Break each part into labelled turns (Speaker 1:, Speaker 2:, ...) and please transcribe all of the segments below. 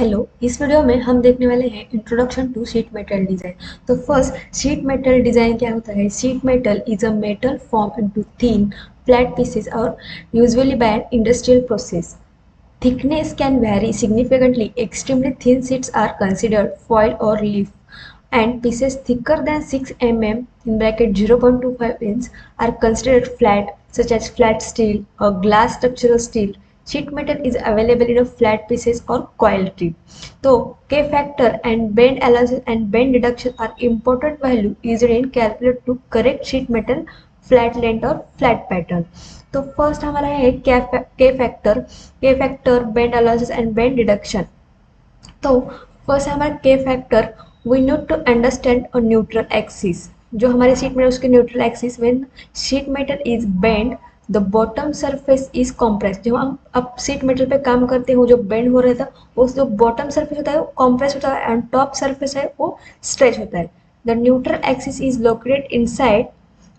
Speaker 1: Hello, इस video में हम देखने वाले हैं introduction to sheet metal design. तो फर्स्ट, शीट मेटल डिजाइन क्या होता है? Sheet metal is a metal form into thin flat pieces और usually by an industrial process. Thickness can vary significantly. Extremely thin sheets are considered foil or leaf, and pieces thicker than 6 mm in bracket 0.25 inch are considered flat, such as flat steel or glass structural steel. Sheet metal is available in a flat pieces or coil tube. So, K factor and bend analysis and bend deduction are important value used in calculate to correct sheet metal flat length or flat pattern. तो first हमारा है K factor bend analysis and bend deduction. तो first है हमारा K factor. We need to understand a neutral axis. जो हमारे sheet में उसके neutral axis when sheet metal is bend the bottom surface is compress. जब हम अब शीट मेटल पे काम करते हैं, वो जो बेंड हो रहा था वो जो बॉटम सरफेस होता है वो कॉम्प्रेस होता है एंड टॉप सरफेस है वो स्ट्रेच होता है. The neutral axis is located inside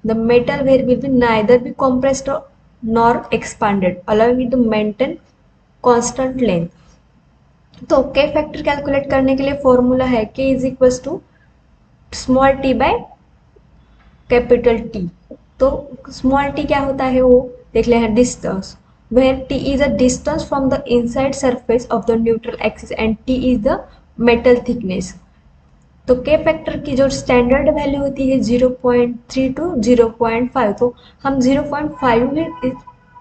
Speaker 1: the metal where will be neither be compressed nor expanded, allowing it to maintain constant length. तो के फैक्टर कैलकुलेट करने के लिए फॉर्मूला है K is equal to small t by capital T. तो small t क्या होता है वो देख ले हैं. Distance where t is a distance from the inside surface of the neutral axis and t is the metal thickness. तो के फैक्टर की जो स्टैंडर्ड वैल्यू होती है 0.3 टू 0.5. तो हम 0.5 में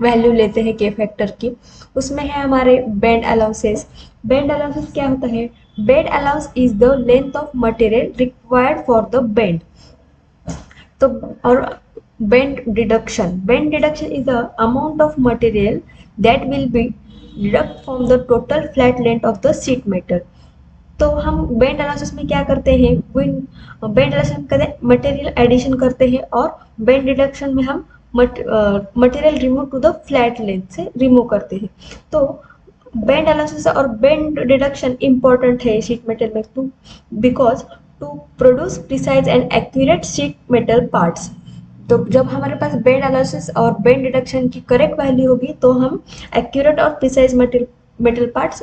Speaker 1: वैल्यू लेते हैं के फैक्टर की. उसमें है हमारे बेंड अलाउंसेस. बेंड अलाउंसेस क्या होता है? Bend allowance is the length of material required for the bend. तो और bend deduction is the amount of material that will be deduct from the total flat length of the sheet metal. तो हम bend analysis में क्या करते हैं? Bend analysis में कहते हैं मटेरियल एडिशन करते हैं और बेंड डिडक्शन में हम material remove to the flat length से रिमूव करते हैं. तो बेंड एनालिसिस और बेंड डिडक्शन इंपॉर्टेंट है शीट मेटल में to because to produce precise and accurate sheet metal parts. तो जब हमारे पास बेंड एनालिसिस और बेंड डिडक्शन की करेक्ट वैल्यू होगी तो हम एक्यूरेट और प्रिसाइज मेटल पार्ट्स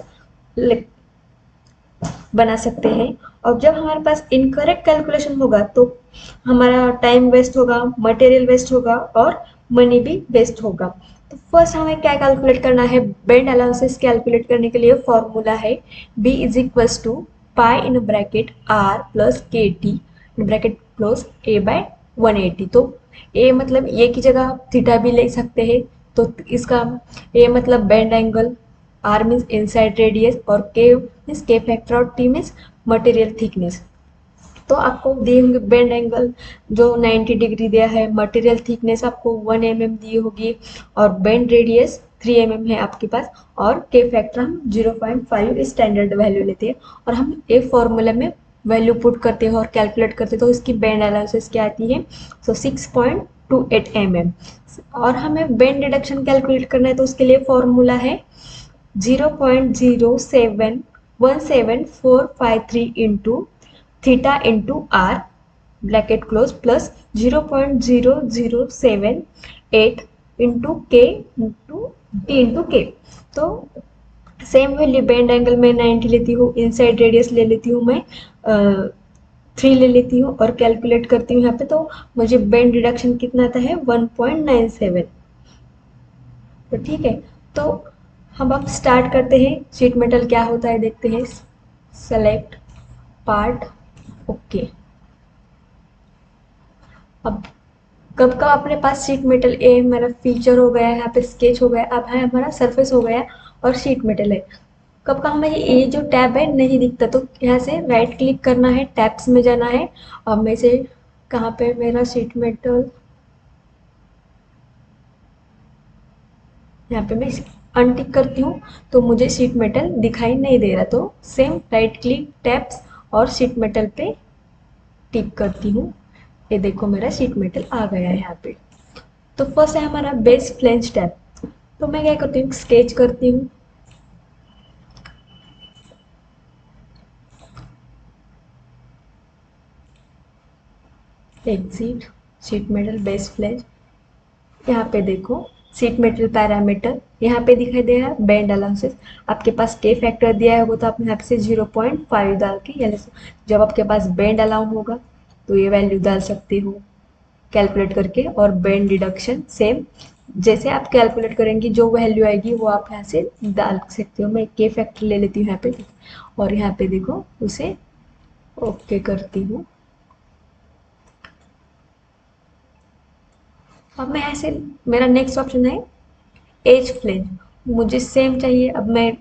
Speaker 1: बना सकते हैं. और जब हमारे पास इनकरेक्ट कैलकुलेशन होगा तो हमारा टाइम वेस्ट होगा, मटेरियल वेस्ट होगा और मनी भी वेस्ट होगा. तो फर्स्ट हमें क्या कैलकुलेट करना है? बेंड अलाउंसेस कैलकुलेट करने के लिए फॉर्मूला है B is equals to pi in bracket R plus K T in bracket close A by 180. तो ए मतलब ए की जगह आप थीटा भी ले सकते हैं. तो इसका ए मतलब bend angle, R means inside radius और के मीन्स के फैक्टर और टी मीन्स मटेरियल थिकनेस. तो आपको दिए होंगे बेंड एंगल जो 90 डिग्री दिया है, मटेरियल थिकनेस आपको 1 mm दी होगी और बेंड रेडियस 3 mm है आपके पास और के फैक्टर हम 0.5 स्टैंडर्ड वैल्यू लेते हैं और हम ए फॉर्मूला में वैल्यू पुट करते हैं और कैलकुलेट करते हैं. तो इसकी बेंड एनालिसिस क्या आती है? सो 6.28 mm. और हमें बेंड डिडक्शन कैलकुलेट करना है तो उसके लिए फॉर्मूला है 0.0717453 into theta into R bracket close plus 0.0078 into K into T into K. तो सेम वैल्यू बेंड एंगल में 90 लेती हूँ, इनसाइड रेडियस ले लेती हूँ मैं 3 ले लेती हूँ और कैलकुलेट करती हूँ यहाँ पे. तो मुझे बेंड डिडक्शन कितना आता है? 1.97. तो ठीक है. तो हम अब स्टार्ट करते हैं. शीट मेटल क्या होता है देखते हैं. Select part, okay. अब कब कब अपने पास शीट मेटल ए हमारा फीचर हो गया है, यहाँ पे स्केच हो गया, अब है हमारा सरफेस हो गया और शीट मेटल है. कब का हमें ये जो टैब है नहीं दिखता तो यहाँ से राइट क्लिक करना है, टैब्स में जाना है और मैं से कहाँ पे मेरा शीट मेटल, यहाँ पे मैं अनटिक करती हूँ तो मुझे शीट मेटल दिखाई नहीं दे रहा. तो सेम राइट क्लिक टैब्स और शीट मेटल पे टिक करती हूँ. ये देखो मेरा शीट मेटल आ गया है यहाँ पे. तो फर्स्ट है हमारा बेस फ्लेंज टैब. तो मैं क्या करती हूँ? स्केच करती हूँ, exit sheet metal base flange. यहाँ पे देखो सीट मेटल पैरामीटर यहाँ पे दिखाई दे रहा है, बेंड अलाउंसेस आपके पास के फैक्टर दिया है वो तो आप यहाँ से 0.5 डाल के यानी जब आपके पास बेंड अलाउंड होगा तो ये वैल्यू डाल सकते हो कैलकुलेट करके। और बेंड डिडक्शन सेम जैसे आप कैलकुलेट करेंगे जो वैल्यू आएगी वो आप यहाँ से डाल सकते हो। मैं के फैक्टर ले लेती हूँ यहाँ पे और यहाँ पे देखो उसे ओके करती हूँ। अब मैं ऐसे मेरा नेक्स्ट ऑप्शन है एज फ्लेंज, मुझे सेम चाहिए। अब मैं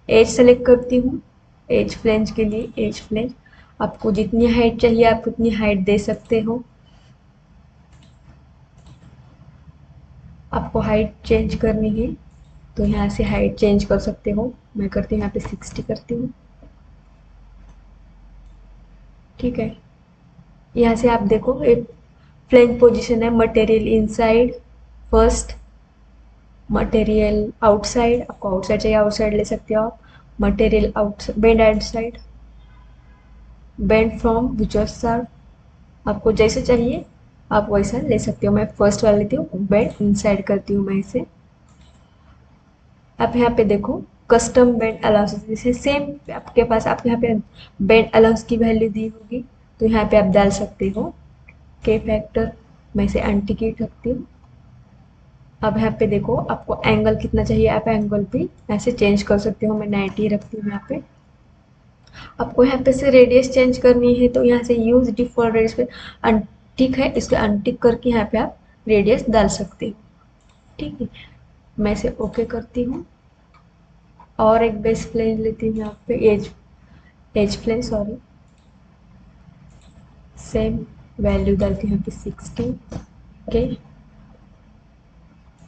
Speaker 1: एज सेलेक्ट करती हूँ। एज फ्लेंज के लिए एज फ्लेंज आपको जितनी हाइट चाहिए आप उतनी हाइट दे सकते हो। आपको हाइट चेंज करनी है तो यहाँ से हाइट चेंज कर सकते हो। मैं करती हूँ यहाँ पे 60 करती हूँ। ठीक है, यहाँ से आप देखो एक फ्लेंज पोजीशन है, material inside first, material outside, आपको आउटसाइड चाहिए आउटसाइड ले सकते हो आप। Material out bend outside, bend from which sir, आपको जैसे चाहिए आप वैसा ले सकते हो। मैं फर्स्ट वाला लेती हूँ, बेंड इनसाइड करती हूँ मैं इसे। आप यहाँ पे देखो कस्टम बेंड अलाउंस जैसे सेम आपके पास आप यहाँ पे बेंड अलाउंस की वैल्यू दी होगी तो यहाँ पे आप डाल सकते हो के फैक्टर। मैं इसे अनटिकेट रखती हूँ। अब यहाँ पे देखो आपको एंगल कितना चाहिए आप एंगल भी ऐसे चेंज कर सकते हो। मैं 90 रखती हूँ यहाँ पे। आपको यहाँ पे से रेडियस चेंज करनी है तो यहाँ से यूज डिफॉल्ट रेडियस पे अनटिक है, इसको अनटिक करके यहाँ पे आप रेडियस डाल सकते हो। ठीक है, मैं इसे ओके करती हूँ और एक बेस प्लेन लेती हूँ यहाँ पे edge edge plane sorry, same value डालती हूँ यहाँ पे 60। ओके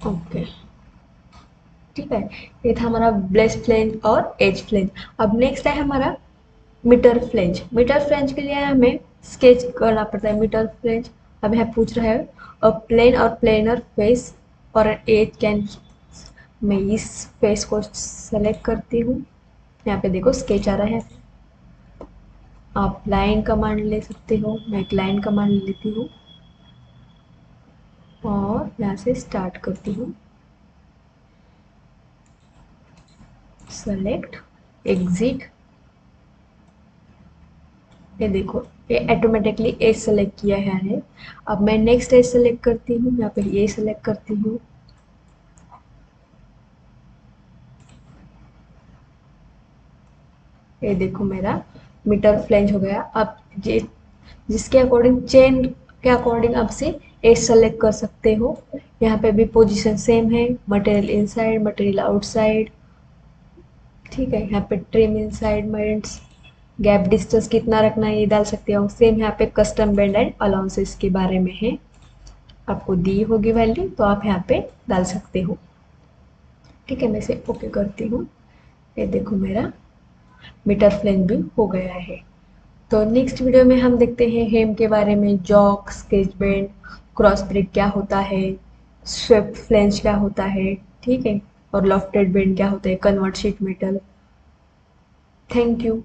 Speaker 1: ओके ठीक है, ये था हमारा बेस प्लेन और एज प्लेन। अब नेक्स्ट है हमारा मीटर फ्लेंज। मीटर फ्लेंज के लिए हमें स्केच करना पड़ता है मीटर फ्लेंज। अब यहाँ पूछ रहा है अ प्लेन और प्लेनर फेस और एज कैन, मैं इस फेस को सेलेक्ट करती हूँ। यहाँ पे देखो स्केच आ रहा है, आप लाइन कमांड ले सकते हो। मैं एक लाइन कमांड लेती हूँ और यहाँ से स्टार्ट करती हूँ। सेलेक्ट एग्जिट, ये देखो ये ऑटोमेटिकली एज सेलेक्ट किया है। अब मैं नेक्स्ट एज सेलेक्ट करती हूँ, यहाँ पे ये सेलेक्ट करती हूँ। ये देखो मेरा मीटर फ्लेंज हो गया। अब जिसके अकॉर्डिंग चेन के अकॉर्डिंग आप से एज सेलेक्ट कर सकते हो। यहाँ पे भी पोजीशन सेम है, मटेरियल इनसाइड मटेरियल आउटसाइड। ठीक है, यहाँ पे ट्रिम इनसाइड मेंट्स, गैप डिस्टेंस कितना रखना है ये डाल सकते हो। सेम यहाँ पे कस्टम बेंड एंड अलाउंसेस के बारे में है, आपको दी होगी वैल्यू तो आप यहाँ पे डाल सकते हो। ठीक है, मैं इसे ओके करती हूँ। ये देखो मेरा मीटर फ्लेंज भी हो गया है। तो नेक्स्ट वीडियो में हम देखते हैं हेम के बारे में, jog, sketch bend, cross break क्या होता है, स्वेप्ट फ्लेंज क्या होता है। ठीक है, और लॉफ्टेड बेंड क्या होता है, convert sheet metal. Thank you.